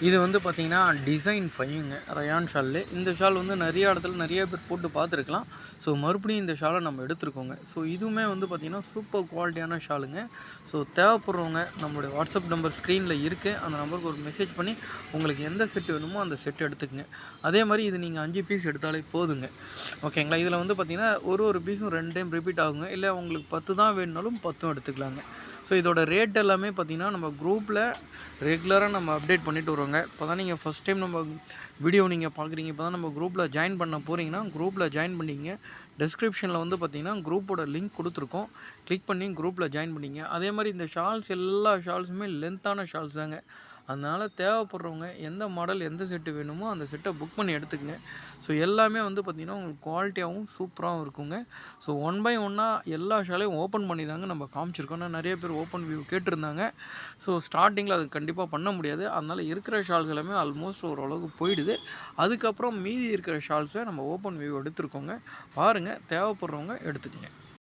இது வந்து பார்த்தீங்கன்னா, டிசைன் 5ங்க ரயான் ஷால்லே. இந்த ஷால் வந்து நெறைய இடத்துல நெறைய பேர் போட்டு பார்த்துருக்கலாம். ஸோ மறுபடியும் இந்த ஷாலை நம்ம எடுத்துருக்கோங்க. ஸோ இதுவுமே வந்து பார்த்தீங்கன்னா, சூப்பர் குவாலிட்டியான ஷாலுங்க. ஸோ தேவைப்படுறவங்க நம்மளுடைய வாட்ஸ்அப் நம்பர் ஸ்க்ரீனில் இருக்குது. அந்த நம்பருக்கு ஒரு மெசேஜ் பண்ணி உங்களுக்கு எந்த செட் வேணுமோ அந்த செட் எடுத்துக்கங்க. அதே மாதிரி இது நீங்கள் 5 பீஸ் எடுத்தாலே போதுங்க. ஓகேங்களா? இதில் வந்து பார்த்தீங்கன்னா, ஒரு பீஸும் 2 டைம் ரிப்பீட் ஆகுங்க. இல்லை உங்களுக்கு 10 தான் வேணுனாலும் 10ம் எடுத்துக்கலாங்க. ஸோ இதோட ரேட் எல்லாமே பார்த்தீங்கன்னா, நம்ம குரூப்பில் ரெகுலராக நம்ம அப்டேட் பண்ணிட்டு வரோங்க. இப்போ தான் நீங்கள் ஃபஸ்ட் டைம் நம்ம வீடியோ நீங்கள் பார்க்குறீங்க, இப்போ தான் நம்ம குரூப்பில் ஜாயின் பண்ண போகிறீங்கன்னா, குரூப்பில் ஜாயின் பண்ணிக்கங்க. டிஸ்கிரிப்ஷனில் வந்து பார்த்தீங்கன்னா, குரூப்போட லிங்க் கொடுத்துருக்கோம். கிளிக் பண்ணி குரூப்பில் ஜாயின் பண்ணிங்க. அதே மாதிரி இந்த ஷால்ஸ் எல்லா ஷால்ஸுமே லென்த்தான ஷால்ஸ் தாங்க. அதனால் தேவைப்படுறவங்க எந்த மாடல் எந்த செட்டு வேணுமோ அந்த செட்டை புக் பண்ணி எடுத்துக்கங்க. ஸோ எல்லாமே வந்து பார்த்திங்கன்னா உங்களுக்கு குவாலிட்டியாகவும் சூப்பராகவும் இருக்குங்க. ஸோ ஒன் பை ஒன்னாக எல்லா ஷாலையும் ஓப்பன் பண்ணி தாங்க நம்ம காமிச்சிருக்கோம். ஆனால் நிறைய பேர் ஓப்பன் வியூ கேட்டிருந்தாங்க. ஸோ ஸ்டார்டிங்கில் அது கண்டிப்பாக பண்ண முடியாது. அதனால் இருக்கிற ஷால்ஸ் எல்லாமே ஆல்மோஸ்ட் ஓரளவுக்கு போயிடுது. அதுக்கப்புறம் மீதி இருக்கிற ஷால்ஸை நம்ம ஓப்பன் வியூ எடுத்துருக்கோங்க. பாருங்கள், தேவைப்படுறவங்க எடுத்துக்கங்க.